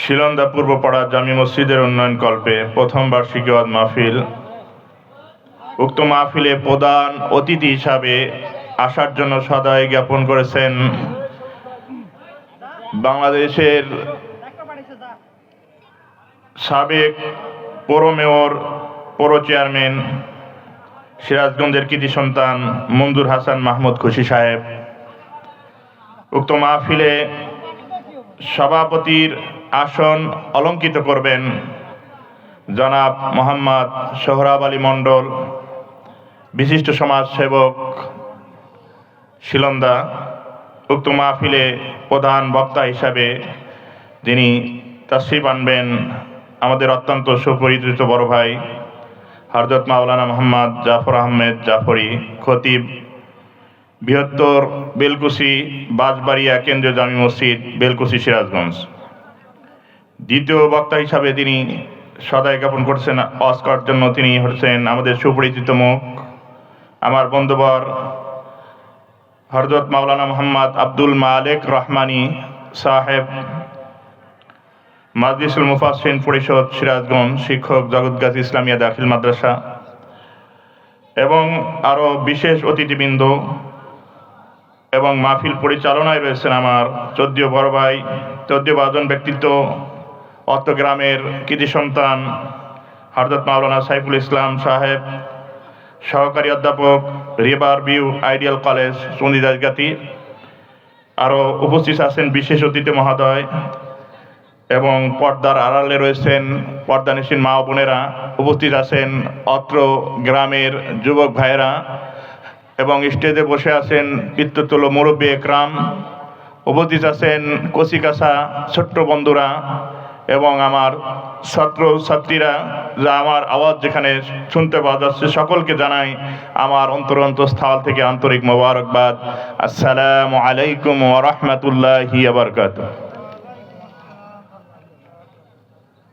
শিলন্দা পূর্বপাড়া জামি মসজিদের উন্নয়ন কল্পে প্রথম বার্ষিকী ওয়াজ মাহফিল। উক্ত মাহফিলে প্রধান অতিথি হিসাবে আসার জন্য সদয় জ্ঞাপন করেছেন বাংলাদেশের সাবেক পৌর মেয়র, পৌর চেয়ারম্যান, সিরাজগঞ্জের কৃতি সন্তান মঞ্জুর হাসান মাহমুদ খুশি সাহেব। উক্ত মাহফিলে সভাপতির আসন অলঙ্কিত করবেন জনাব মোহাম্মদ সোহরাব আলী মণ্ডল, বিশিষ্ট সমাজসেবক শিলন্দা। উক্ত মাহফিলে প্রধান বক্তা হিসাবে যিনি তাশরিফ আনবেন আমাদের অত্যন্ত সুপরিচিত বড় ভাই হযরত মাওলানা মোহাম্মদ জাফর আহমেদ জাফরি, খতিব, বৃহত্তর বেলকুচি বাঁশবাড়িয়া কেন্দ্রীয় জামি মসজিদ, বেলকুচি, সিরাজগঞ্জ। দ্বিতীয় বক্তা হিসাবে তিনি সদয় জ্ঞাপন করছেন ওয়াজ করার জন্য, তিনি হচ্ছেন আমাদের সুপরিচিত মুখ, আমার বন্ধুবর হযরত মাওলানা মোহাম্মদ আব্দুল মালেক রহমানী সাহেব, মাজলিসুল মুফাসসিরিন পরিষদ সিরাজগঞ্জ, শিক্ষক, জগৎগাজী ইসলামিয়া দাখিল মাদ্রাসা, এবং আরও বিশেষ অতিথিবৃন্দ এবং মাহফিল পরিচালনায় রয়েছেন আমার চৌদ্দীয় বড় ভাই, চৌদ্দীয় বাজন ব্যক্তিত্ব, অত্র গ্রামের কৃতি সন্তান হযরত মাওলানা সাইফুল ইসলাম সাহেব, সহকারী অধ্যাপক, রিভার ভিউ আইডিয়াল কলেজ, চণ্ডীদাসগাতি। আরও উপস্থিত আছেন বিশেষ অতিথি মহোদয় এবং পর্দার আড়ালে রয়েছেন পর্দানিশীন মা ও বোনেরা, উপস্থিত আছেন অত্র গ্রামের যুবক ভাইয়েরা, এবং স্টেজে বসে আছেন পিতৃতুল্য মুরব্বী একরাম, উপস্থিত আছেন কচিকাঁচা ছোট্ট বন্ধুরা এবং আমার ছাত্র ছাত্রীরা, যা আমার আওয়াজ যেখানে শুনতে পাওয়া যাচ্ছে সকলকে জানাই আমার অন্তরস্থল থেকে আন্তরিক মোবারকবাদ। আসসালামু আলাইকুম ওয়া রাহমাতুল্লাহি ওয়া বারাকাতুহু।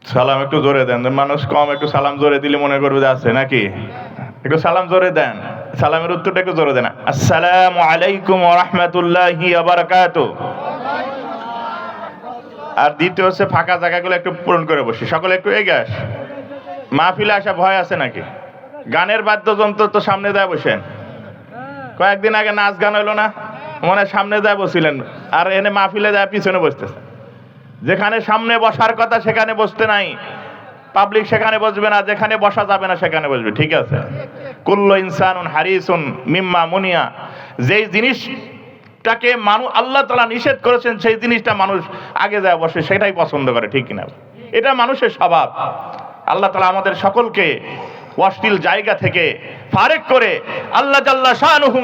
সালাম একটু জোরে দেন, মানুষ কম, একটু সালাম জোরে দিলে মনে করবে যে আছে নাকি। একটু সালাম জোরে দেন, সালামের উত্তরটা একটু জোরে দেন। আসসালামু আলাইকুম ওয়া রাহমাতুল্লাহি ওয়া বারাকাতুহু। আর দ্বিতীয় হচ্ছে ফাঁকা জায়গাগুলো একটু পূরণ করে বসি, সকলে একটু এগিয়ে আস। মাহফিলে আসা ভয় আছে নাকি? গানের বাদ্যযন্ত্র তো সামনে দেয় বসেন। কয়েকদিন আগে নাচ গান হইলো না, মনে সামনে দেয় বসছিলেন, আর এনে মাহফিলে দেয় পিছনে বসতেছে। যেখানে সামনে বসার কথা সেখানে বসতে নাই, পাবলিক সেখানে বসবে না, যেখানে বসা যাবে না সেখানে বসবে। ঠিক আছে? কুল্লু ইনসানুন হারিসুন মিম্মা মুনিয়া, যেই জিনিসটাকে মানুষ আল্লাহ তাআলা নিষেধ করেছেন সেই জিনিসটা মানুষ আগে যায় বসে, সেটাই পছন্দ করে। ঠিক কিনা? এটা মানুষের স্বভাব। আল্লাহ তাআলা আমাদের সকলকে অশ্লীল জায়গা থেকে ফারেক করে আল্লাহ জাল্লা শানুহু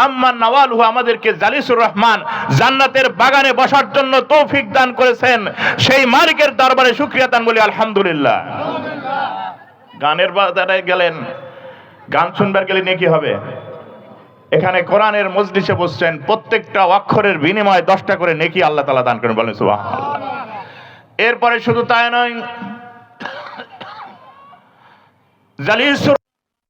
আম্মান নওয়ালুহু আমাদেরকে জালিসুর রহমান জান্নাতের বাগানে বসার জন্য তৌফিক দান করেছেন। সেই মালিকের দরবারে শুকরিয়া দান বলি আলহামদুলিল্লাহ। গানের বাজারে গেলেন, গান শুনবার গেলে নেকি হবে। এখানে কোরআনের মজলিসে বসছেন, প্রত্যেকটা অক্ষরের বিনিময়ে 10টা করে নেকি আল্লাহ তাআলা দান করেন, বলেন সুবহানাল্লাহ। এরপরে শুধু তাই নয়, জালিসুর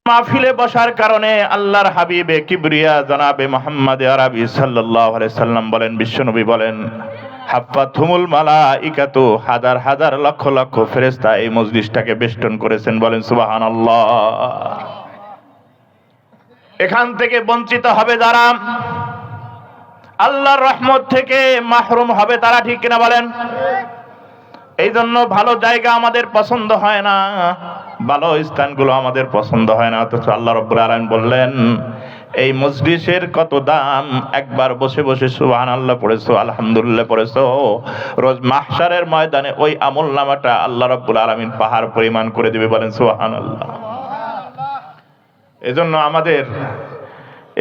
মাহফিলে বসার কারণে আল্লাহর হাবিবে কিবরিয়া জনাবে মুহাম্মদ আরবি সাল্লাল্লাহু আলাইহি সাল্লাম বলেন, বিশ্বনবী বলেন, হাফাতুহুমুল মালাইকাতু, হাজার হাজার লক্ষ লক্ষ ফেরেশতা এই মজলিসটাকে বেষ্টন করেছেন, বলেন সুবহানাল্লাহ। এখান থেকে বঞ্চিত হবে যারা, আল্লাহর রহমত থেকে মাহরুম হবে তারা। ঠিক কিনা বলেন? এই জন্য ভালো জায়গা আমাদের পছন্দ হয় না, ভালো স্থানগুলো আমাদের পছন্দ হয় না, অথচ আল্লাহ রাব্বুল আলামিন বললেন এই মজলিসের কত দাম, একবার বসে বসে সুবহানাল্লাহ পড়েছো, আলহামদুলিল্লাহ পড়েছো, রোজ মাহশারের ময়দানে ওই আমলনামাটা আল্লাহ রাব্বুল আলামিন পাহাড় পরিমাণ করে দিবে, বলেন সুবহানাল্লাহ। এজন্য আমাদের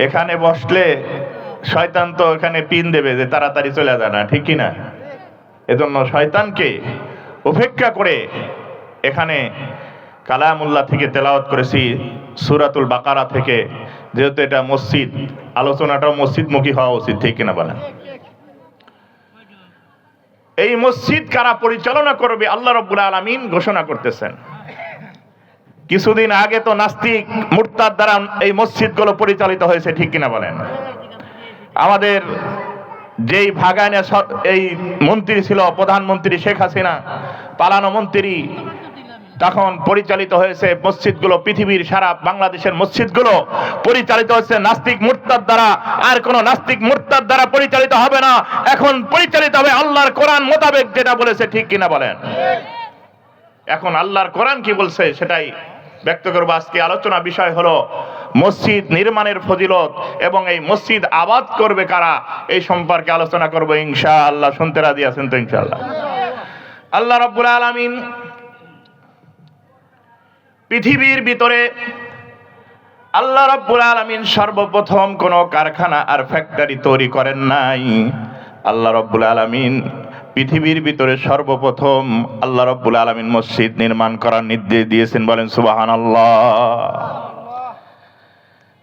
এখানে বসলে শয়তান তো এখানে পিন দেবে যে তাড়াতাড়ি চলে যায় না। ঠিক কিনা? এজন্য শয়তানকে উপেক্ষা করে এখানে কালামুল্লাহ থেকে তেলাওয়াত করেছি, সূরাতুল বাকারা থেকে, যেহেতু এটা মসজিদ, আলোচনাটাও মসজিদমুখী হওয়া উচিত। ঠিক কিনা বলেন? এই মসজিদ কারা পরিচালনা করবে আল্লাহ রাব্বুল আলামিন ঘোষণা করতেছেন। কিছুদিন আগে তো নাস্তিক মুরতাদ দ্বারা এই মসজিদগুলো পরিচালিত হয়েছে। ঠিক কিনা বলেন? আমাদের যেই ভাগানে এই মন্ত্রী ছিল, প্রধানমন্ত্রী শেখ হাসিনা, পালানো মন্ত্রী তখন পরিচালিত হয়েছে মসজিদগুলো, পৃথিবীর সারা বাংলাদেশের মসজিদগুলো পরিচালিত হচ্ছে নাস্তিক মুরতাদ দ্বারা। আর কোন নাস্তিক মুরতাদ দ্বারা পরিচালিত হবে না, এখন পরিচালিত হবে আল্লাহর কোরআন মোতাবেক, যেটা বলেছে। ঠিক কিনা বলেন? এখন আল্লাহর কোরআন কি বলছে সেটাই ব্যক্ত করবো। আজকে আলোচনা বিষয় হলো মসজিদ নির্মাণের ফজিলত এবং এই মসজিদ আবাদ করবে কারা, এই সম্পর্কে আলোচনা করবো ইনশাআল্লাহ। শুনতে রাজি আছেন তো ইনশাআল্লাহ? আল্লাহ রাব্বুল আলামিন পৃথিবীর ভিতরে আল্লাহ রাব্বুল আলামিন সর্বপ্রথম কোন কারখানা আর ফ্যাক্টরি তৈরি করেন নাই। আল্লাহ রাব্বুল আলামিন পৃথিবীর ভিতরে সর্বপ্রথম আল্লাহ রাব্বুল আলামিন মসজিদ নির্মাণ করার নির্দেশ দিয়েছেন। বলেন সুবহানাল্লাহ।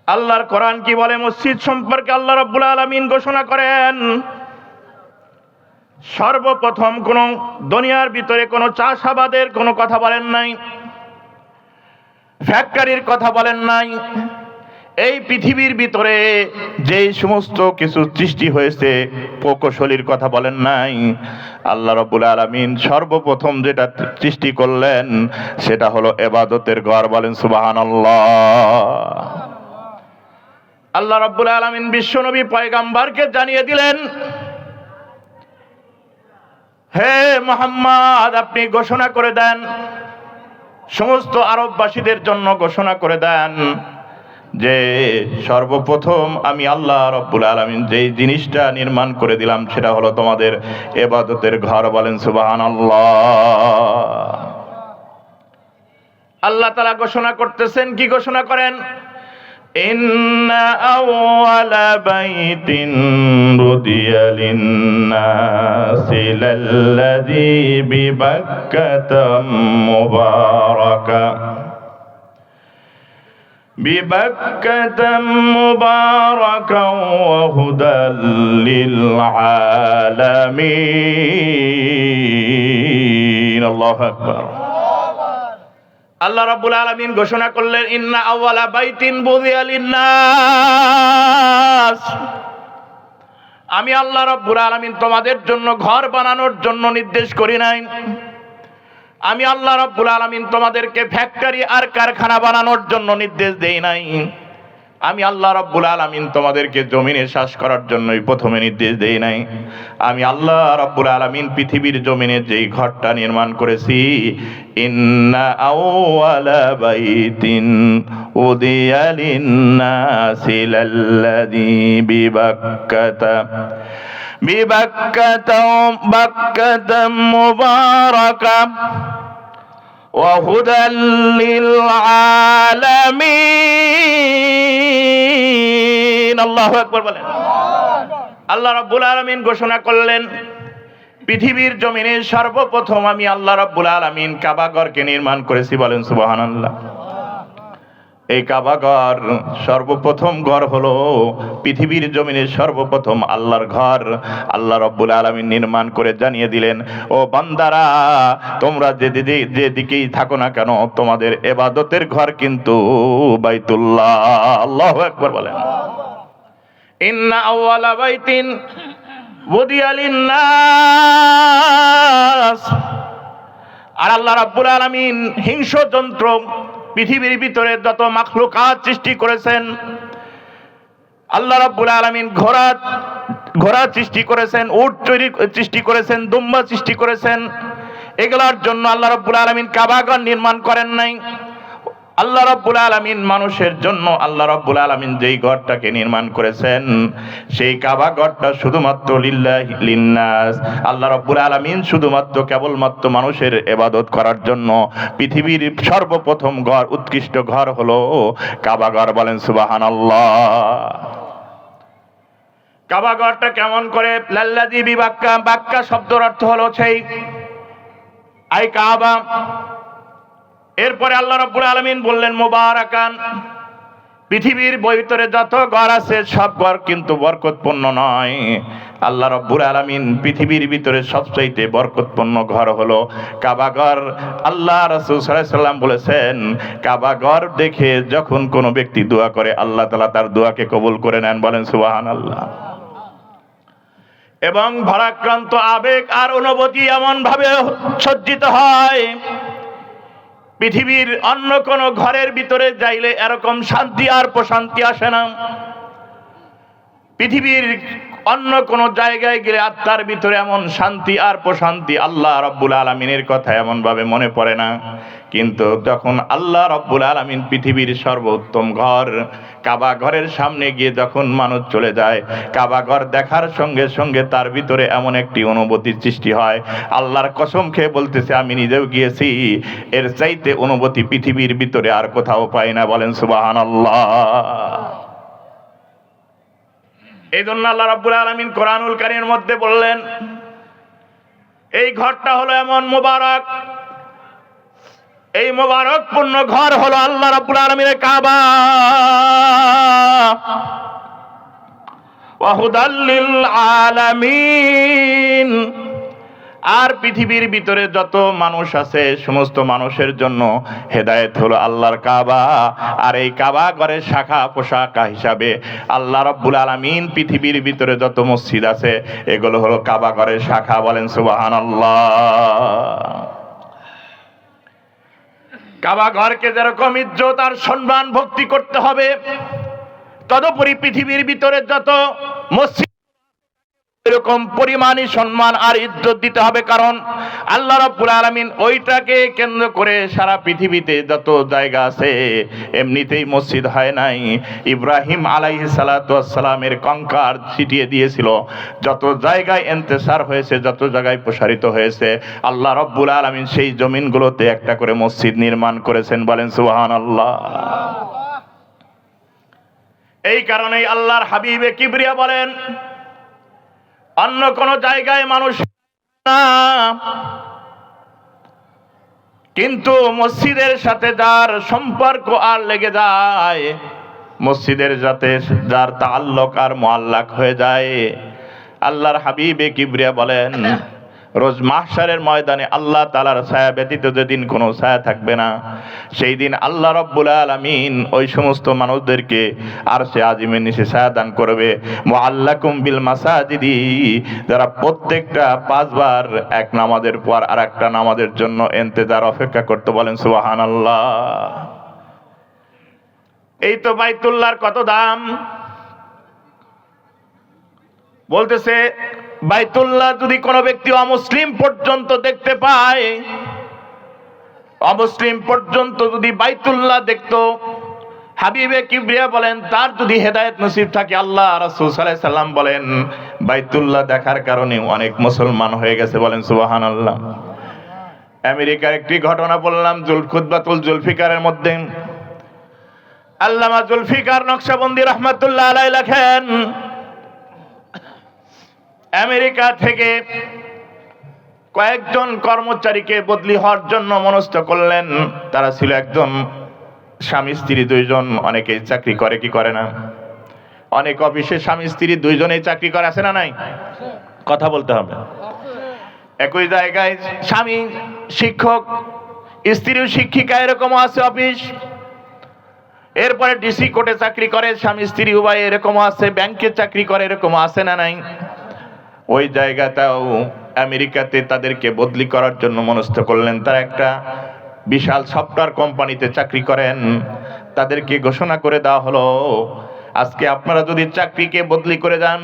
আল্লাহর কোরআন কি বলে মসজিদ সম্পর্কে? আল্লাহ রাব্বুল আলামিন ঘোষণা করেন, সর্বপ্রথম কোন দুনিয়ার ভিতরে কোন চাষাবাদের কোনো কথা বলেন নাই, ফ্যাক্টরির কথা বলেন নাই। এই পৃথিবীর ভিতরে যে সমস্ত কিছু সৃষ্টি হয়েছে প্রকৌশলীর কথা বলেন নাই। আল্লাহ রাব্বুল আলামিন সর্বপ্রথম যেটা সৃষ্টি করলেন সেটা হলো ইবাদতের ঘর। বলেন সুবহানাল্লাহ। আল্লাহ রাব্বুল আলামিন বিশ্বনবী পয়গম্বরকে জানিয়ে দিলেন, হে মুহাম্মদ, আপনি ঘোষণা করে দেন, সমস্ত আরববাসীদের জন্য ঘোষণা করে দেন যে সর্বপ্রথম আমি আল্লাহ রাব্বুল আলামিন যেই জিনিসটা নির্মাণ করে দিলাম সেটা হলো তোমাদের ইবাদতের ঘর। বলেন সুবহানাল্লাহ। আল্লাহ তাআলা ঘোষণা করতেছেন, কি ঘোষণা করেন? ইন্না আউয়ালা বাইতিন বুদিয়া লিন-নাসি লাল্লাযী বিবাক্কাতা মুবারাকা ওয়া হুদাল লিল আলামিন। আল্লাহু আকবার। আল্লাহ রাব্বুল আলামিন ঘোষণা করলেন, ইন্না আউয়ালা বাইতিন বুদিয়া লিন-নাস, আমি আল্লাহ রাব্বুল আলামিন তোমাদের জন্য ঘর বানানোর জন্য নির্দেশ করি নাই। আমি আল্লাহ রাব্বুল আলামিন তোমাদেরকে ফ্যাক্টরি আর কারখানা বানানোর জন্য নির্দেশ দেই নাই। আমি আল্লাহ রাব্বুল আলামিন তোমাদেরকে জমিনে চাষ করার জন্যই প্রথমে নির্দেশ দেই নাই। আমি আল্লাহ রাব্বুল আলামিন পৃথিবীর জমিনে যেই ঘরটা নির্মাণ করেছি, ইন্না আউয়ালা বাইতিন উদিয়া লিন-নাসি লাল্লাযী বিবাক্কাতা মুবারাকা ওয়া হুদাল লিল আলামিন। আল্লাহু আকবার বলেন। আল্লাহ রাব্বুল আলামিন ঘোষণা করলেন, পৃথিবীর জমিনে সর্বপ্রথম আমি আল্লাহ রাব্বুল আলামিন কাবা ঘরকে নির্মাণ করেছি। বলেন সুবহানাল্লাহ। এই কাবা ঘর সর্বপ্রথম ঘর হলো পৃথিবীর জমিনে সর্বপ্রথম আল্লাহর ঘর। আল্লাহ রাব্বুল আলামিন নির্মাণ করে জানিয়ে দিলেন, ও বান্দারা, তোমরা যেদিকেই থাকো না কেন, তোমাদের ইবাদতের ঘর কিন্তু বাইতুল্লাহ। আল্লাহু আকবার বলেন। ইন্না আউয়ালা বাইতিন বুদিয়া লিন-নাস। আর আল্লাহ রাব্বুল আলামিন হিংস্রজন্তু পৃথিবীর ভিতরে যত মাখলুকাত সৃষ্টি করেছেন, আল্লাহ রাব্বুল আলামিন ঘোড়া সৃষ্টি করেছেন, উট সৃষ্টি করেছেন, দুম্বা সৃষ্টি করেছেন। এগুলোর জন্য আল্লাহ রাব্বুল আলামিন কাবা ঘর নির্মাণ করেন নাই। আল্লাহ রাব্বুল আলামিন মানুষের জন্য আল্লাহ রাব্বুল আলামিন যেই ঘরটাকে নির্মাণ করেছেন, সেই কাবা ঘরটা শুধুমাত্র লিল্লাহি লিন্নাস। আল্লাহ রাব্বুল আলামিন শুধুমাত্র কেবলমাত্র মানুষের ইবাদত করার জন্য পৃথিবীর সর্বপ্রথম ঘর, উৎকৃষ্ট ঘর হলো কাবা ঘর। বলেন সুবহানাল্লাহ। কাবা ঘরটা কেমন করে? লাল্লাযী বিবাক্কা, বাক্কা শব্দের অর্থ হলো সেই, আই কাবা। এরপরে আল্লাহ রাব্বুল আলামিন বললেন মুবারাকান, পৃথিবীর ভিতরে যত ঘর আছে সব ঘর কিন্তু বরকতপূর্ণ নয়। আল্লাহ রাব্বুল আলামিন পৃথিবীর ভিতরে সবচাইতে বরকতপূর্ণ ঘর হলো কাবা ঘর। আল্লাহ রাসূল সাল্লাল্লাহু আলাইহি ওয়াসাল্লাম বলেছেন, কাবা ঘর দেখে যখন কোনো ব্যক্তি দোয়া করে, আল্লাহ তাআলা তার দোয়াকে কবুল করে নেন। বলেন সুবহানাল্লাহ। এবং ভারাক্রান্ত আবেগ আর অনুভূতি এমন ভাবে সজ্জিত হয়, পৃথিবীর অন্য কোনো ঘরের ভিতরে যাইলে এরকম শান্তি আর প্রশান্তি আসে না। পৃথিবীর অন্য কোনো জায়গায় গেলে আত্মার ভিতরে এমন শান্তি আর প্রশান্তি আল্লাহ রাব্বুল আলামিনের কথা এমন ভাবে মনে পড়ে না। কিন্তু যখন আল্লাহ রাব্বুল আলামিন পৃথিবীর সর্বোত্তম ঘর কাবা ঘরের সামনে গিয়ে যখন মানুষ চলে যায়, কাবা ঘর দেখার সঙ্গে সঙ্গে তার ভিতরে এমন একটি অনুভূতির সৃষ্টি হয়, আল্লাহর কসম খেয়ে বলতেছে আমি নিজেও গিয়েছি, এর চাইতে অনুভূতি পৃথিবীর ভিতরে আর কোথাও পাই না। বলেন সুবহানাল্লাহ। এই জন্য আল্লাহ রাব্বুল আলামিন কোরআনুল কারীমের মধ্যে বললেন, এই ঘরটা হলো এমন মুবারক, এই মুবারক পূর্ণ ঘর হলো আল্লাহ রাব্বুল আলামিনের কাবা। ওয়া হুদাল লিল আলামিন, আর পৃথিবীর ভিতরে যত মানুষ আছে সমস্ত মানুষের জন্য হেদায়েত হলো আল্লাহর কাবা। আর এই কাবা ঘরের শাখা পোশাকা হিসাবে আল্লাহ রাব্বুল আলামিন পৃথিবীর ভিতরে যত মসজিদ আছে এগুলো হলো কাবা ঘরের শাখা। বলেন সুবহানাল্লাহ। কাবা ঘরকে যেরকম ইজ্জত আর সম্মান ভক্তি করতে হবে, তদুপরি পৃথিবীর ভিতরে যত মসজিদ এরকম পরিমাণই সম্মান আর ইজ্জত দিতে হবে। কারণ আল্লাহ রাব্বুল আলামিন ওইটাকে কেন্দ্র করে সারা পৃথিবীতে যত জায়গা আছে এমনিতেই মসজিদ হয় নাই। ইব্রাহিম আলাইহিস সালাতু ওয়াস সালামের কঙ্কার ছিটিয়ে দিয়েছিল, যত জায়গায় ইন্তেশার হয়েছে, যত জায়গায় প্রসারিত হয়েছে, আল্লাহ রাব্বুল আলামিন সেই জমিনগুলোতে একটা করে মসজিদ নির্মাণ করেছেন। বলেন সুবহানাল্লাহ। এই কারণেই আল্লাহর হাবিবে কিবরিয়া বলেন, অন্য কোন জায়গায় মানুষ না, কিন্তু মসজিদের সাথে যার সম্পর্ক আর লেগে যায়, মসজিদের সাথে যার তাআল্লুক আর মুআল্লাক হয়ে যায়, আল্লাহর হাবিবে কিবরিয়া বলেন রোজ মাহশারের ময়দানে আল্লাহ তাআলার ছায়া ব্যতীত যেদিন কোনো ছায়া থাকবে না, সেই দিন আল্লাহ রাব্বুল আলামিন ওই সমস্ত মানুষদেরকে আরশে আজিমের নিচে ছায়া দান করবে। মুআল্লাকুম বিল মাসাজিদি, যারা প্রত্যেকটা 5 বার এক নামাজের পর আরেকটা নামাজের জন্য ইন্তজার অপেক্ষা করতে। বলেন সুবহানাল্লাহ। এই তো বাইতুল্লাহর কত দাম। বলতেছে বাইতুল্লাহ যদি কোনো ব্যক্তি অমুসলিম পর্যন্ত দেখতে পায়, অমুসলিম পর্যন্ত যদি বাইতুল্লাহ দেখতো, হাবিবে কিবরিয়া বলেন তার যদি হেদায়েত নসিব থাকে, আল্লাহ রাসূল সাল্লাল্লাহু আলাইহি সাল্লাম বলেন বাইতুল্লাহ দেখার কারণে অনেক মুসলমান হয়ে গেছে। বলেন সুবহানাল্লাহ। আমেরিকার একটি ঘটনা বললাম, খুতবাতুল জুলফিকারের মধ্যে আল্লামা জুলফিকার নকশবন্দি রাহমাতুল্লাহ আলাইহি লেখেন, আমেরিকা থেকে কয়েকজন কর্মচারীকে বদলি হওয়ার জন্য মনস্থ করলেন। তারা ছিল একজন স্বামী স্ত্রী দুইজন। অনেকেই চাকরি করে, কি করে না? অনেক অফিসে স্বামী স্ত্রী দুইজনেই চাকরি করে, আছে না নাই? কথা বলতে হবে। একই জায়গায় স্বামী শিক্ষক, স্ত্রীও শিক্ষিকা, এরকমও আছে অফিস। এরপরে ডিসি কোর্টে চাকরি করে স্বামী স্ত্রী উভয়, এরকমও আছে। ব্যাংকে চাকরি করে, এরকমও আছে না নাই? ওই জায়গাটাও আমেরিকাতে তাদেরকে বদলি করার জন্য মনস্থ করলেন। তারা একটা বিশাল সফটওয়্যার কোম্পানিতে চাকরি করেন। তাদেরকে ঘোষণা করে দেওয়া হলো, আজকে আপনারা যদি চাকরিকে বদলি করে যান,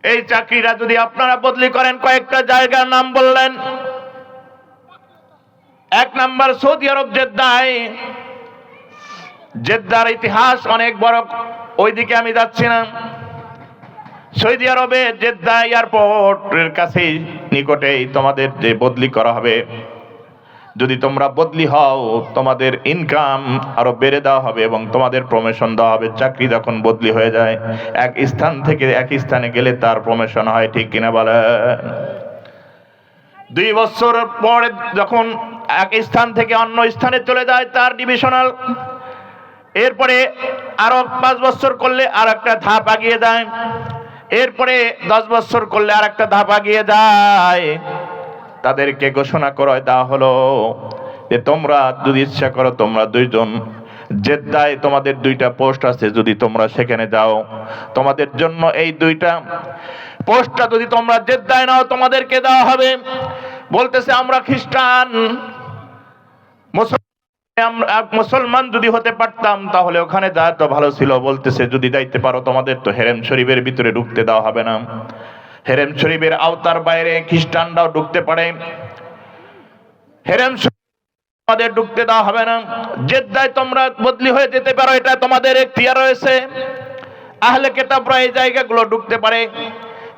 এই চাকরিটা যদি আপনারা বদলি করেন, কয়েকটা জায়গার নাম বললেন। 1 নাম্বার সৌদি আরব, জেদ্দায়। জেদ্দার ইতিহাস অনেক বড়, ওইদিকে আমি যাচ্ছি না। সৌদি আরবে জেদ্দা এয়ারপোর্টের কাছে নিকটেই তোমাদের যে বদলি করা হবে, যদি তোমরা বদলি হও তোমাদের ইনকাম আরো বেড়ে দেওয়া হবে এবং তোমাদের প্রমোশন দেওয়া হবে। চাকরি যখন বদলি হয়ে যায়, এক স্থান থেকে এক স্থানে গেলে তার প্রমোশন হয়, ঠিক কিনা বলেন? 2 বছর পরে যখন এক স্থান থেকে অন্য স্থানে চলে যায় তার ডিভিশনাল, এরপরে আরো 5 বছর করলে আর একটা ধাপ এগিয়ে যায়, এরপরে 10 বছর করলে আর একটা ধাপ এগিয়ে যায়। তাদেরকে ঘোষণা করে দেওয়া হলো যে তোমরা যদি ইচ্ছা করো তোমরা 2 জন জেদ্দায় তোমাদের 2টা পোস্ট আছে, যদি তোমরা সেখানে যাও তোমাদের জন্য এই 2টা পোস্টটা যদি তোমরা জেদ্দায় নাও তোমাদেরকে দেওয়া হবে। বলতেছে আমরা খ্রিস্টান, মুসলমান যদি হতে পারতাম তাহলে ওখানে যাওয়া তো ভালো ছিল। বলতেছে যদি যাইতে পারো তোমাদের তো হেরেম শরীফের ভিতরে ঢুকতে দেওয়া হবে না। হেরেম শরীফের আওতার বাইরে খ্রিস্টানরাও ঢুকতে পারে, হেরেম তোমাদের ঢুকতে দেওয়া হবে না। জেদ্দায় তোমরা বদলি হয়ে যেতে পারো, এটা তোমাদের এখতিয়ার রয়েছে। আহলে কিতাবরা এই জায়গাগুলো ঢুকতে পারে,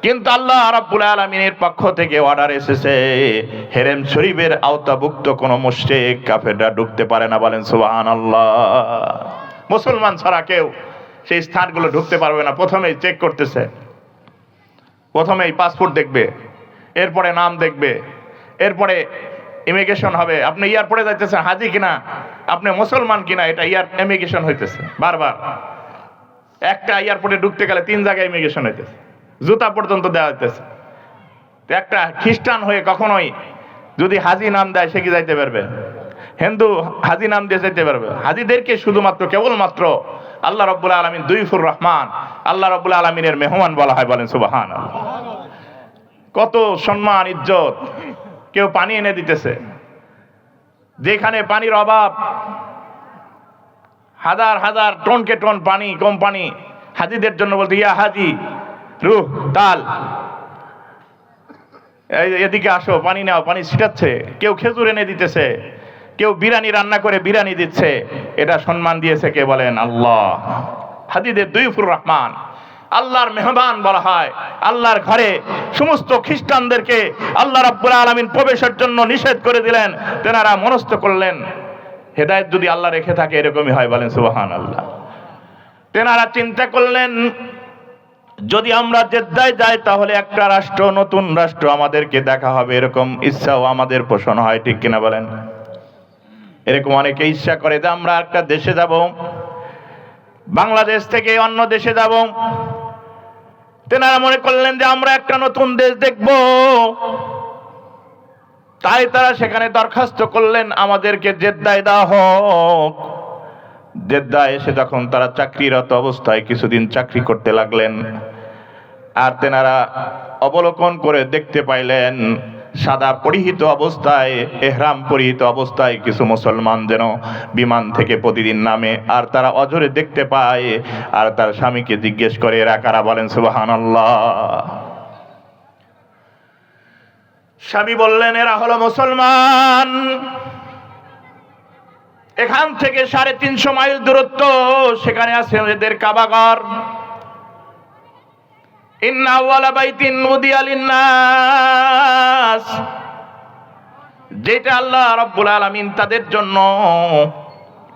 কিন্তু আল্লাহ রাব্বুল আলামিনের পক্ষ থেকে অর্ডার এসেছে হেরেম শরীফের আওতাভুক্ত কোন মুশরিক কাফেররা ঢুকতে পারে না। বলেন সুবহানাল্লাহ। মুসলমান ছাড়া কেউ সেই স্থানগুলো ঢুকতে পারবে না। প্রথমেই চেক করতেছে, প্রথমেই পাসপোর্ট দেখবে, এরপরে নাম দেখবে, এরপরে ইমিগ্রেশন হবে। আপনি এয়ারপোর্টে যাইতেছেন, হাজি কিনা, আপনি মুসলমান কিনা, এটা ইমিগ্রেশন হইতেছে বারবার। একটা এয়ারপোর্টে ঢুকতে গেলে 3 জায়গায় ইমিগ্রেশন হইতেছে, জুতা পর্যন্ত দেওয়া হইতেছে। একটা খ্রিস্টান হয়ে কখনোই যদি হাজি নাম দেয় সে কি যাইতে পারবে? হিন্দু হাজি নাম দিয়ে যাইতে পারবে? হাজিদেরকে শুধুমাত্র কেবলমাত্র আল্লাহ রাব্বুল আলামিন দুইফুর রহমান, আল্লাহ রাব্বুল আলামিনের মেহমান বলা হয়। বলেন সুবহানাল্লাহ। কত সম্মান ইজ্জত। কেউ পানি এনে দিতেছে, যেখানে পানির অভাব, হাজার হাজার টনকে টন পানি, কম পানি হাজিদের জন্য বলতে ইয়া হাজি রুহ তাল, এদিকে আসো পানি নাও, পানি ছিটাচ্ছে। কেউ খেজুর এনে দিতেছে, কেউ বিরিয়ানি রান্না করে বিরিয়ানি দিচ্ছে। এটা সম্মান দিয়েছে কে? বলেন আল্লাহ। হাজিদের দুইফুর রহমান, আল্লাহর মেহমান বলা হয়। আল্লাহর ঘরে সমস্ত খ্রিস্টানদেরকে আল্লাহ রাব্বুল আলামিন প্রবেশের জন্য নিষেধ করে দিলেন। তেনারা মনস্থ করলেন হেদায়েত যদি আল্লাহ রেখে থাকে এরকমই হয়। বলেন সুবহানাল্লাহ। তেনারা চিন্তা করলেন যদি আমরা জেদ্দায় যাই তাহলে একটা রাষ্ট্র, নতুন রাষ্ট্র আমাদেরকে দেখা হবে, এরকম ইচ্ছাও আমাদের পোষণ হয়। ঠিক কিনা বলেন? এরকম অনেকে ইচ্ছা করে যে আমরা একটা দেশে যাব, বাংলাদেশ থেকে অন্য দেশে যাব। তেনারা মনে করলেন যে আমরা একটা নতুন দেশ দেখব, তাই তারা সেখানে দরখাস্ত করলেন আমাদেরকে জেদ্দায় দেওয়া হোক। জেদ্দায় এসে যখন তারা চাকরিরত অবস্থায় কিছুদিন চাকরি করতে লাগলেন, আর তেনারা অবলোকন করে দেখতে পাইলেন সাদা পরিহিত অবস্থায়, এহরাম পরিহিত অবস্থায় কিছু মুসলমান যেন বিমান থেকে প্রতিদিন নামে, আর তারা অজরে দেখতে পায়। আর তার স্বামীকে জিজ্ঞেস করে এরা কারা? বলেন সুবহানাল্লাহ। স্বামী বললেন এরা হলো মুসলমান। এখান থেকে 350 মাইল দূরত্ব, সেখানে আছে এদের কাবাঘর। ইন্না আউয়ালা বাইতিন উদিয়া লিন্নাস, যেটা আল্লাহ রাব্বুল আলামিন তাদের জন্য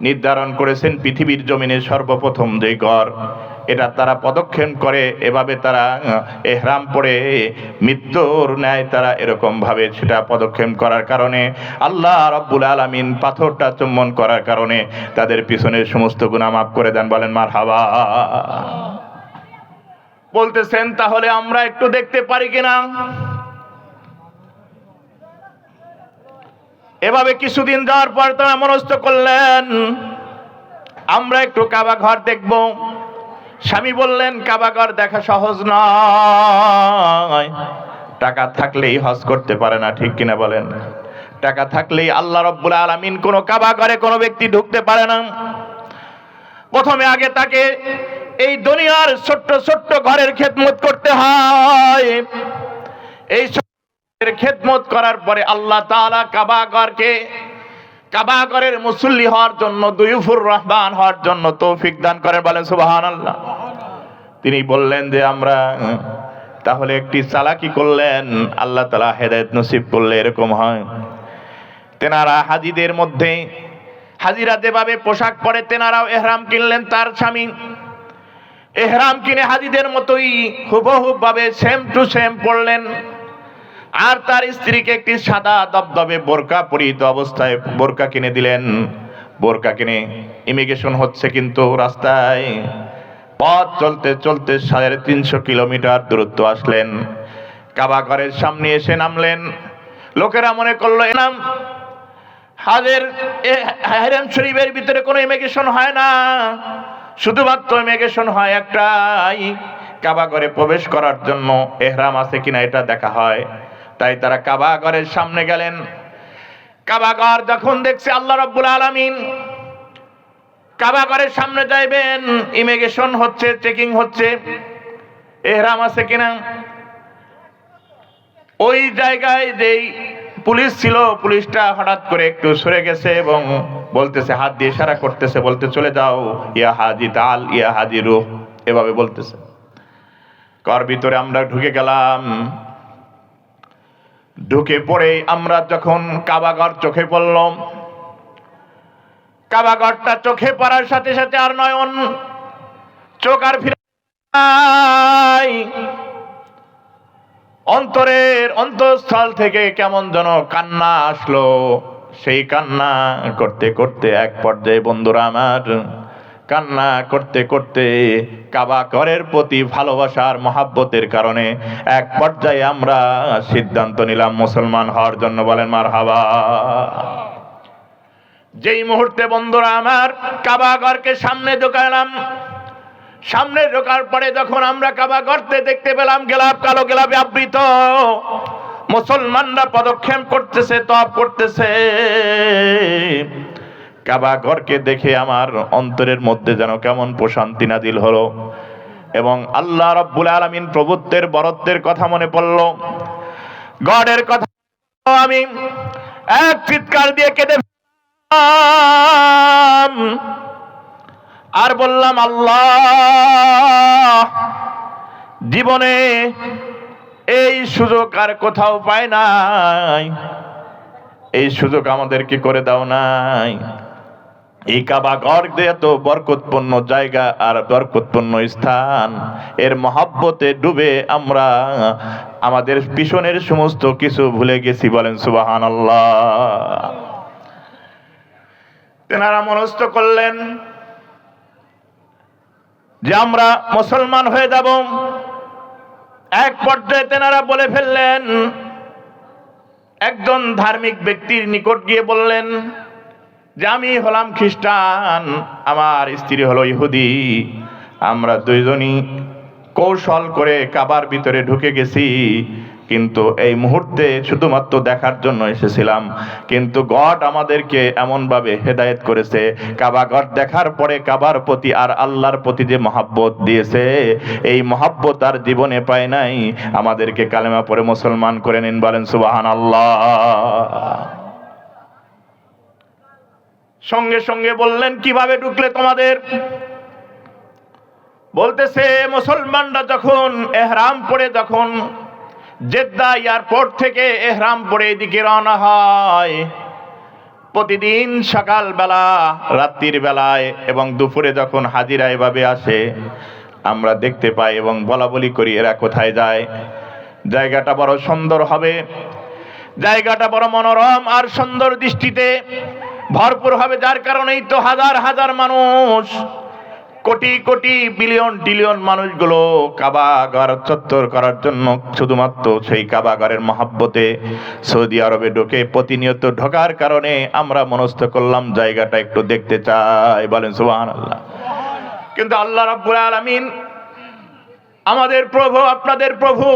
নির্ধারণ করেছেন পৃথিবীর জমিনে সর্বপ্রথম যে ঘর, এটা তারা পদক্ষেপ করে। এভাবে তারা এহরাম পরে মৃত্যুর ন্যায় তারা এরকম ভাবে সেটা পদক্ষেপ করার কারণে আল্লাহ রাব্বুল আলামিন পাথরটা চুম্বন করার কারণে তাদের পিছনের সমস্ত গুনাহ মাফ করে দেন। বলেন মারহাবা। বলতেছেন তাহলে আমরা একটু দেখতে পারি কিনা? এভাবে কিছুদিন যাওয়ার পর তারা মনস্থ করলেন আমরা একটু কাবা ঘর দেখব। স্বামী বললেন কাবা ঘর দেখা সহজ নয়, টাকা থাকলেই হজ করতে পারে না। ঠিক কিনা বলেন? টাকা থাকলেই আল্লাহ রাব্বুল আলামিন কোন কাবা ঘরে কোনো ব্যক্তি ঢুকতে পারে না। প্রথমে আগে তাকে এই দুনিয়ার ছোট্ট ছোট্ট ঘরের খেদমত করতে হয়। এই খেদমত করার পরে আল্লাহ তাআলা কাবা ঘরের মুসল্লি হওয়ার জন্য, দুইফুর রহমান হওয়ার জন্য তৌফিক দান করেন। বলেন সুবহানাল্লাহ। তিনি বললেন যে আমরা তাহলে একটি চালাকি করলেন, আল্লাহ তাআলা হেদায়েত নসিব করলে এরকম হয়। তেনারা হাজিদের মধ্যে, হাজিরা যেভাবে পোশাক পরে তেনারাও এহরাম কিনলেন। তার স্বামী এহরাম কিনে হাজিদের মতোই হুবহু ভাবে সেম টু সেম পড়লেন। আর তার স্ত্রীকে একটি সাদা দবদবে বোরকা পরিহিত অবস্থায় বোরকা কিনে দিলেন। বোরকা কিনে ইমিগ্রেশন হচ্ছে, কিন্তু রাস্তায় পথ চলতে চলতে 350 কিলোমিটার দূরত্ব আসলেন। কাবা ঘরের সামনে এসে নামলেন। লোকেরা মনে করলো এনাম হাজের হারাম শরীফের ভিতরে কোনো ইমিগ্রেশন হয় না, শুধুমাত্র ইমিগ্রেশন হয় একটাই, কাবা ঘরে প্রবেশ করার জন্য এহরাম আছে কিনা এটা দেখা হয়। তাই তারা কাবা ঘরের সামনে গেলেন। কাবা ঘর যখন দেখছে আল্লাহ রাব্বুল আলামিন কাবা ঘরের সামনে যাইবেন, ইমিগ্রেশন হচ্ছে, চেকিং হচ্ছে, এহরাম আছে কিনা। ওই জায়গায় যেই পুলিশ ছিল, পুলিশটা হঠাৎ করে একটু সরে গেছে এবং বলতেছে, হাত দিয়ে ইশারা করতেছে, বলতে চলে যাও, ইয়া হাজি তাল ইয়া হাজি রুহ, এভাবে বলতেছে। ঘর ভিতরে আমরা ঢুকে গেলাম। ঢুকে পড়ে আমরা যখন কাবাঘর চোখে পড়ল, কাবাঘরটা চোখে পড়ার সাথে সাথে আর নয়ন চোখ আর ফিরে অন্তরের অন্তঃস্থল থেকে কেমন যেন কান্না আসলো। সেই কান্না করতে করতে এক পর্যায়ে বন্ধুরা আমার, কান্না করতে করতে কাবা ঘরের প্রতি ভালোবাসার মহাব্বতের কারণে এক পর্যায়ে আমরা সিদ্ধান্ত নিলাম মুসলমান হওয়ার জন্য। বলেন মারহাবা। যেই মুহূর্তে বন্ধুরা আমার কাবা ঘরকে সামনে ঢোকালাম, সামনে ঢোকার পরে যখন আমরা কাবা ঘরতে দেখতে পেলাম গেলাপ, কালো গেলাপে আবৃত, মুসলমানরা পদক্ষেপ করতেছে, তওয়াফ করতেছে। কাবা ঘরকে দেখে আমার অন্তরের মধ্যে যেন কেমন প্রশান্তি নাজিল হলো এবং আল্লাহ রাব্বুল আলামিন প্রভুত্বের বরত্বের কথা মনে পড়ল, গডের কথা। আমি এক চিৎকার দিয়ে কেঁদে আর বললাম, আল্লাহ, জীবনে এই সুযোগ আর কোথাও পায় নাই, এই সুযোগ আমাদেরকে করে দাও নাই। এই কাবা ঘর এত বরকতপূর্ণ জায়গা আর বরকতপূর্ণ স্থান, এর মহব্বতে ডুবে আমরা আমাদের পিছনের সমস্ত কিছু ভুলে গেছি। বলেন সুবহানাল্লাহ। তেনারা মনস্থ করলেন যে আমরা মুসলমান হয়ে যাব। এক পর্যায়ে তেনারা বলে ফেললেন, একজন ধার্মিক ব্যক্তির নিকট গিয়ে বললেন যে আমি হলাম খ্রিস্টান, আমার স্ত্রী হলো ইহুদি, আমরা দুইজনই কৌশল করে কাবার ভিতরে ঢুকে গেছি, কিন্তু এই মুহূর্তে শুধুমাত্র দেখার জন্য এসেছিলাম। কিন্তু গড আমাদেরকে এমনভাবে হেদায়েত করেছে, কাবা ঘর দেখার পরে কাবার প্রতি আর আল্লাহর প্রতি যে মহাব্বত দিয়েছে, এই মহাব্বত আর জীবনে পায় নাই। আমাদেরকে কালেমা পড়ে মুসলমান করে নিন। বলেন সুবহানাল্লাহ। সঙ্গে সঙ্গে বললেন, কিভাবে ঢুকলে তোমাদের? বলতেছে, মুসলমানরা যখন এহরাম পরে, যখন জেদ্দা এয়ারপোর্ট থেকে এহরাম পরে এদিকে রওনা হয়, প্রতিদিন সকাল বেলা, রাত্রির বেলায় এবং দুপুরে যখন হাজিরা এভাবে আসে, আমরা দেখতে পাই এবং বলা বলি করি এরা কোথায় যায়। জায়গাটা বড় সুন্দর হবে, জায়গাটা বড় মনোরম আর সুন্দর দৃষ্টিতে ভরপুর হবে, যার কারণেই তো হাজার হাজার মানুষ, কোটি কোটি বিলিয়ন ট্রিলিয়ন মানুষগুলো কাবা ঘর চত্বর করার জন্য শুধুমাত্র সেই কাবা ঘরের মহাব্বতে সৌদি আরবে ঢোকে। প্রতিনিয়ত ঢোকার কারণে আমরা মনস্থ করলাম জায়গাটা একটু দেখতে চাই। বলেন সুবহানাল্লাহ। কিন্তু আল্লাহ রাব্বুল আলামিন, আমাদের প্রভু, আপনাদের প্রভু,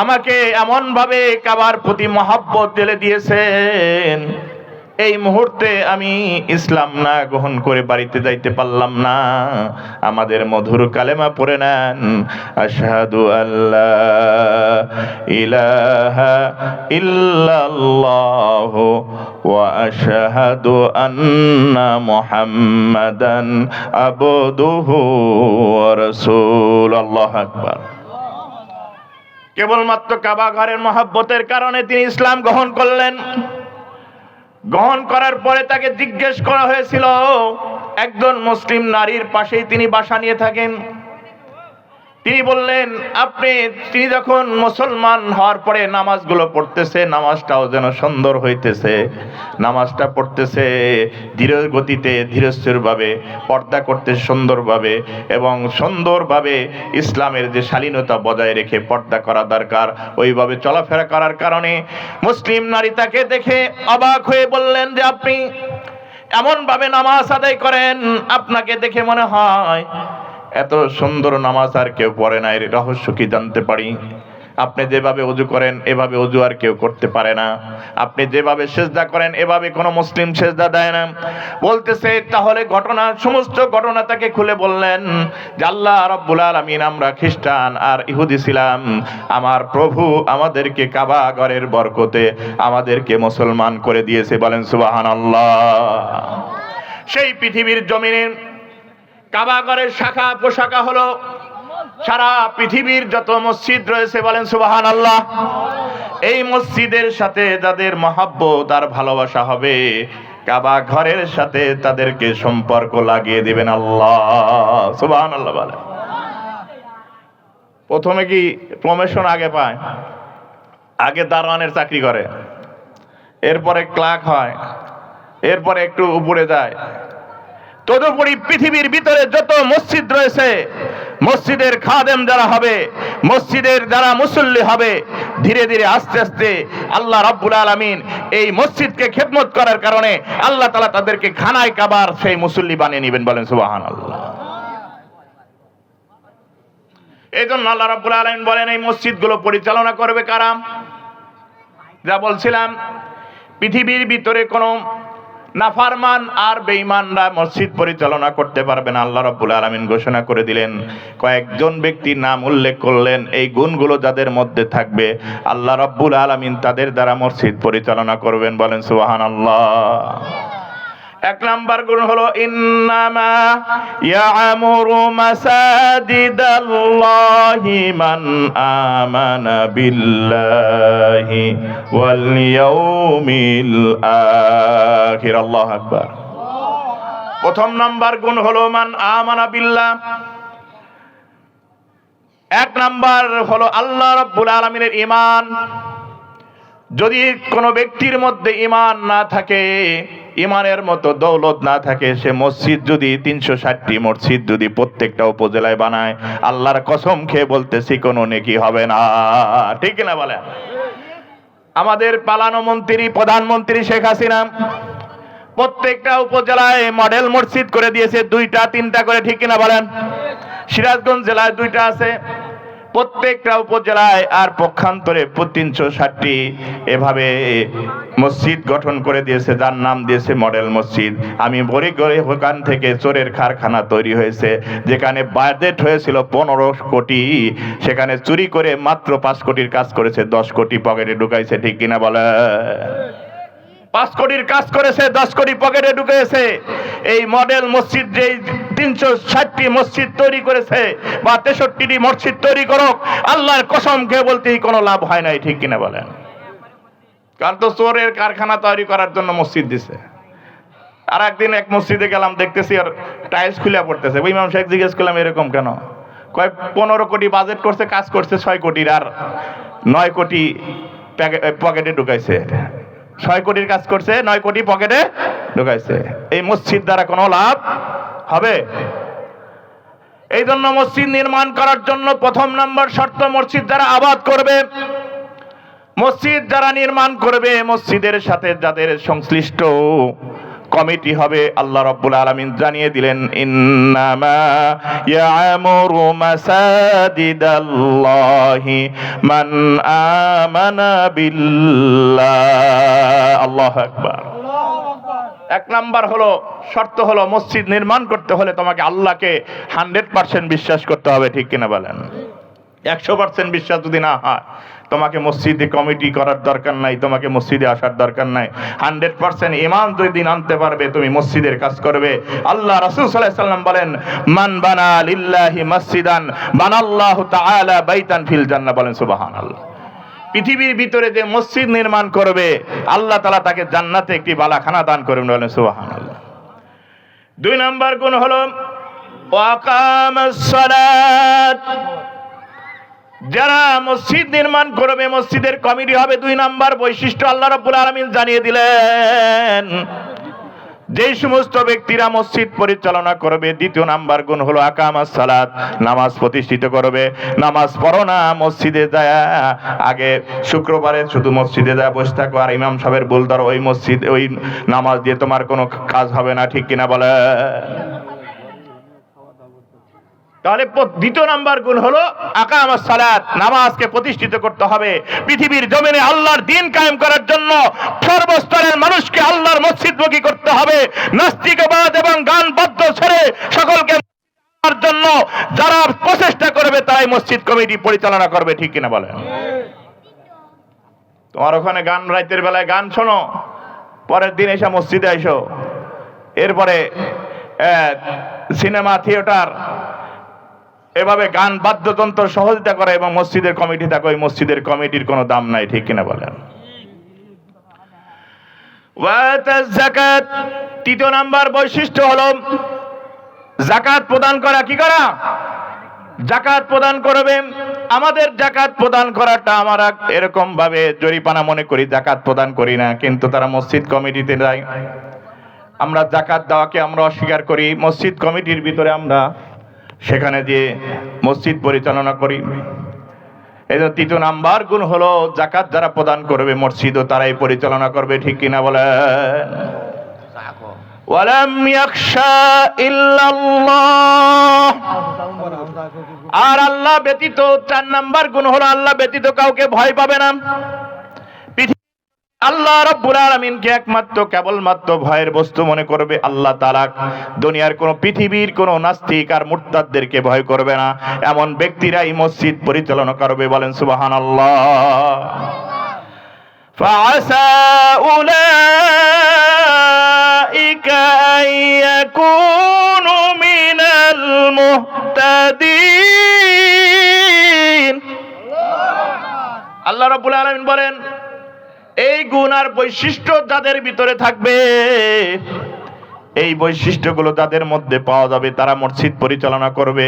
আমাকে এমন ভাবে কাবার প্রতি মহাব্বত ঢেলে দিয়েছেন, এই মুহূর্তে আমি ইসলাম না গ্রহণ করে বাড়িতে যাইতে পারলাম না। আমাদের মধুর কালেমা পড়ে নেন, আশহাদু আল্লা ইলাহা ইল্লাল্লাহু ওয়া আশহাদু আন্না মুহাম্মাদান আবদুহু ওয়া রাসূলুহু। আল্লাহু আকবার। কেবলমাত্র কাবা ঘরের মহব্বতের কারণে তিনি ইসলাম গ্রহণ করলেন। গ্রহণ করার পরে তাকে জিজ্ঞেস করা হয়েছিল, একজন মুসলিম নারীর পাশেই তিনি বাসা নিয়ে থাকেন, তিনি বললেন তিনি যখন মুসলমান হওয়ার পরে নামাজগুলো পড়তেছে, নামাজটাও যেন সুন্দর হইতেছে, নামাজটা পড়তেছে ধীর গতিতে, ধীরস্থিরভাবে পর্দা করতে সুন্দরভাবে, এবং সুন্দরভাবে ইসলামের যে শালীনতা বজায় রেখে পর্দা করা দরকার ওইভাবে চলাফেরা করার কারণে মুসলিম নারী তাকে দেখে অবাক হয়ে বললেন যে আপনি এমন ভাবে নামাজ আদায় করেন, আপনাকে দেখে মনে হয় এত সুন্দর নামাজ আর কেউ পড়ে না। এর রহস্য কি জানতে পারি? আপনি যেভাবে ওযু করেন এভাবে ওযু আর কেউ করতে পারে না, আপনি যেভাবে সেজদা করেন এভাবে কোনো মুসলিম সেজদা দেয় না। বলতেছে, তাহলে সমস্ত ঘটনা তাকে খুলে বললেন যে আল্লাহ রাব্বুল আলামিন, আমরা খ্রিস্টান আর ইহুদি ছিলাম, আমার প্রভু আমাদেরকে কাবা ঘরের বরকতে আমাদেরকে মুসলমান করে দিয়েছে। বলেন সুবহানাল্লাহ। সেই পৃথিবীর জমিনে কাবা ঘরের শাখা পোশাকা হলো সারা পৃথিবীর যত মসজিদ রয়েছে, বলেন সুবহানাল্লাহ। এই মসজিদের সাথে যাদের মহব্বত আর ভালোবাসা হবে, কাবা ঘরের সাথে তাদেরকে সম্পর্ক লাগিয়ে দিবেন আল্লাহ। সুবহানাল্লাহ বলেন। প্রথমে কি প্রমোশন আগে পায়? আগে দারোয়ানের চাকরি করে, এরপরে ক্লার্ক হয়, এরপরে একটু উপরে যায়। তদুপরি পৃথিবীর ভিতরে যত মসজিদ রয়েছে, মসজিদের খাদেম যারা হবে, মসজিদের যারা মুসল্লি হবে, ধীরে ধীরে আস্তে আস্তে আল্লাহ রাব্বুল আলামিন এই মসজিদকে খেদমত করার কারণে আল্লাহ তাআলা তাদেরকে খানায় কাবার সেই মুসল্লি বানিয়ে নেবেন। বলেন সুবহানাল্লাহ। এই জন্য আল্লাহ রাব্বুল আলামিন বলেন, এই মসজিদগুলো পরিচালনা করবে কারা? যা বলছিলাম, পৃথিবীর ভিতরে কোনো নাফরমান আর বেঈমানরা মসজিদ পরিচালনা করতে পারবে না। আল্লাহ রাব্বুল আলামিন ঘোষণা করে দিলেন, কয়েকজন ব্যক্তির নাম উল্লেখ করলেন, এই গুণগুলো যাদের মধ্যে থাকবে আল্লাহ রাব্বুল আলামিন তাদের দ্বারা মসজিদ পরিচালনা করবেন। বলেন সুবহানাল্লাহ। এক নাম্বার গুণ হলো ইন্নামা ইয়ামুরু মাসাজিদাল্লাহি মান আমানা বিল্লাহি ওয়াল ইয়াউমিল আখির। আল্লাহু আকবার। প্রথম নাম্বার গুণ হলো মান আমানা বিল্লাহ। এক নাম্বার হলো আল্লাহ রাব্বুল আলামিনের ঈমান। যদি কোনো ব্যক্তির মধ্যে ঈমান না থাকে, ইমানের মতো দৌলত না থাকে, সে মসজিদ যদি 360টি মসজিদ যদি প্রত্যেকটা উপজেলায় বানায়, আল্লাহর কসম খেয়ে বলতেছি কোনো নেকি হবে না। ঠিক না বলেন? আমাদের পালানো মন্ত্রী, প্রধানমন্ত্রী শেখ হাসিনা প্রত্যেকটা উপজেলায় মডেল মসজিদ করে দিয়েছে, 2টা 3টা করে। ঠিক না বলেন? সিরাজগঞ্জ জেলায় 2টা আছে, প্রত্যেকটা উপজেলায় আর পক্ষান্তরে 360টি এভাবে মসজিদ গঠন করে দিয়েছে, যার নাম দিয়েছে মডেল মসজিদ। আমি বলি ওখান থেকে চোরের কারখানা তৈরি হয়েছে, যেখানে বাজেট হয়েছিল 15 কোটি, সেখানে চুরি করে মাত্র 5 কোটির কাজ করেছে, 10 কোটি পকেটে ঢুকাইছে। ঠিক কিনা বলে? 5 কোটির কাজ করেছে, 10 কোটি পকেটে ঢুকেছে। এই মডেল মসজিদ যে 360টি মসজিদ তৈরি করেছে বা 63টি মসজিদ তৈরি করুক, আল্লাহর কসম খেয়ে বলতে কোনো লাভ হয় নাই। ঠিক কিনা বলেন? কারণ তো চোরের কারখানা তৈরি করার জন্য মসজিদ দিছে। আর একদিন এক মসজিদে গেলাম, দেখতেছি আর টাইলস খুলে পড়তেছে। ওই ইমাম সাহেব জিজ্ঞেস করলাম, এরকম কেন? কয় 15 কোটি বাজেট করছে, কাজ করছে 6 কোটির, আর 9 কোটি পকেটে ঢুকাইছে। 6 কোটির কাজ করছে, 9 কোটি পকেটে ঢুকাইছে। এই মসজিদ দ্বারা কোনো লাভ হবে? এই জন্য মসজিদ নির্মাণ করার জন্য প্রথম নাম্বার শর্ত, মসজিদ যারা আবাদ করবে, মসজিদ যারা নির্মাণ করবে, মসজিদের সাথে যাদের সংশ্লিষ্ট কমিটি হবে, আল্লাহ রাব্বুল আলামিন জানিয়ে দিলেন, ইন্নামা ইয়ামুরু মাসাজিদাল্লাহি মান আমানা বিল্লাহ। আল্লাহু আকবার। এক নাম্বার হলো শর্ত হলো, মসজিদ নির্মাণ করতে হলে তোমাকে আল্লাহকে 100% বিশ্বাস করতে হবে। ঠিক কিনা বলেন? 100% বিশ্বাস যদি না হয়, তোমাকে মসজিদে কমিটি করার দরকার নাই, তোমাকে মসজিদে আসার দরকার নাই। 100% ঈমান যদি আনতে পারবে, তুমি মসজিদের কাজ করবে। আল্লাহ রাসূল সাল্লাল্লাহু আলাইহি ওয়াসাল্লাম বলেন, মান বানা লিল্লাহি মসজিদান বানাল্লাহু তাআলা বাইতান ফিল জান্নাহ। বলেন সুবহানাল্লাহ। পৃথিবীর ভিতরে যে মসজিদ নির্মাণ করবে, আল্লাহ তাআলা তাকে জান্নাতে একটি বালাখানা দান করবেন। বলেন সুবহানাল্লাহ। 2 নাম্বার গুণ হলো ওয়া আকামাস সালাত, যারা মসজিদ নির্মাণ করবে মসজিদের কমিটি হবে। 2 নাম্বার বৈশিষ্ট্য আল্লাহ রাব্বুল আলামিন জানিয়ে দিলেন, যে সমস্ত ব্যক্তিরা মসজিদ পরিচালনা করবে। 2 নাম্বার গুণ হলো আকামাস সালাত, নামাজ প্রতিষ্ঠিত করবে। নামাজ পড়ো না, মসজিদে যায় আগে শুক্রবারে শুধু মসজিদে যায় বসে থাকো আর ইমাম সাহেবের বল ধরো, ওই মসজিদ ওই নামাজ দিয়ে তোমার কোনো কাজ হবে না, ঠিক কিনা বলে? তাহলে 2 নাম্বার গুণ হলো আকামাস সালাত, নামাজকে প্রতিষ্ঠিত করতে হবে। পৃথিবীর জমিনে আল্লাহর দ্বীন কায়েম করার জন্য সর্বস্তরের মানুষকে আল্লাহর মসজিদমুখী করতে হবে। নাস্তিকবাদ এবং গান বাদ্য ছেড়ে সকলকে জন্য যারা প্রচেষ্টা করবে তারাই মসজিদ কমিটি পরিচালনা করবে, ঠিক কিনা বলেন? তোমার ওখানে গান, রাতের বেলায় গান শোনো, পরের দিন এসে মসজিদে আইসো, এরপরে সিনেমা থিয়েটার এভাবে গান বাদ্যযন্ত্র সহযোগিতা করে এবং মসজিদের কমিটি থাকে, ওই মসজিদের কমিটির কোনো দাম নাই, ঠিক কিনা বলেন? ওয়াতাজ যাকাত, 3 নাম্বার বৈশিষ্ট্য হলো যাকাত প্রদান করা। কি করা? যাকাত প্রদান করবে। আমাদের যাকাত প্রদান করাটা আমরা এরকম ভাবে জরিপানা মনে করি, যাকাত প্রদান করি না, কিন্তু তারা মসজিদ কমিটিতে যায়। আমরা যাকাত দেওয়াকে আমরা অস্বীকার করি, মসজিদ কমিটির ভিতরে আমরা সেখানে দিয়ে মসজিদ পরিচালনা করি। এই জন্য 3 নাম্বার গুণ হলো যাকাত যারা প্রদান করবে মসজিদও তারাই পরিচালনা করবে, ঠিক কিনা বলেন? ওয়ালাম ইয়াখশা ইল্লাল্লাহ, আর আল্লাহ ব্যতীত 4 নাম্বার গুণ হলো আল্লাহ ব্যতীত কাউকে ভয় পাবে না। আল্লাহ রাব্বুল আলামিনকে একমাত্র কেবলমাত্র ভয়ের বস্তু মনে করবে। আল্লাহ তাআলা দুনিয়ার কোন পৃথিবীর কোন নাস্তিক আর মুরতাদদেরকে ভয় করবে না, এমন ব্যক্তিরাই মসজিদ পরিচালনা করবে। বলেন সুবহানাল্লাহ। ফাআসা উলাইকা ইয়াকুনু মিনাল মুহতাদিন। আল্লাহ রাব্বুল আলামিন বলেন, এই গুণ আর বৈশিষ্ট্য যাদের ভিতরে থাকবে, এই বৈশিষ্ট্যগুলো যাদের মধ্যে পাওয়া যাবে তারা মসজিদ পরিচালনা করবে।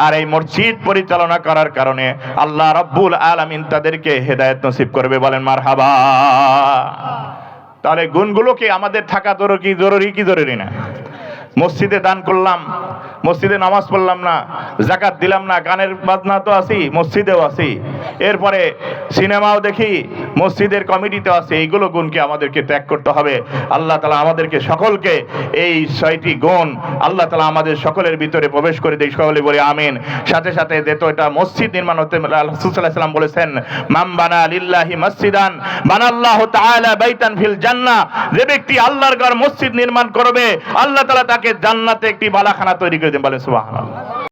আর এই মসজিদ পরিচালনা করার কারণে আল্লাহ রাব্বুল আলামিন তাদেরকে হেদায়েত নসিব করবে। বলেন মারহাবা। তাহলে গুণগুলোকে আমাদের থাকা জরুরি কি জরুরি না? মসজিদে দান করলাম, মসজিদে নামাজ পড়লাম না, যাকাত দিলাম না, গানের বাজনা তো আছি, মসজিদেও আছি, এরপরে সিনেমাও দেখি, মসজিদের কমিটিতে আছে, এইগুলো গুণকে আমাদেরকে ত্যাগ করতে হবে। আল্লাহ তাআলা আমাদেরকে সকলকে এই 6টি গুণ আল্লাহ তাআলা আমাদের সকলের ভিতরে প্রবেশ করে দেয়, সকলে বলে আমিন। সাথে সাথে যেহেতু এটা মসজিদ নির্মাণ হতে, রাসূল সাল্লাল্লাহু আলাইহি ওয়াসাল্লাম বলেছেন, মান বানা লিল্লাহি মসজিদান বানাল্লাহু তাআলা বাইতান ফিল জান্নাহ, যে ব্যক্তি আল্লাহর ঘর মসজিদ নির্মাণ করবে আল্লাহ তাআলা তাকে জান্নাতে একটি বালাখানা তৈরি করে দেন। বলে সুবহানাল্লাহ।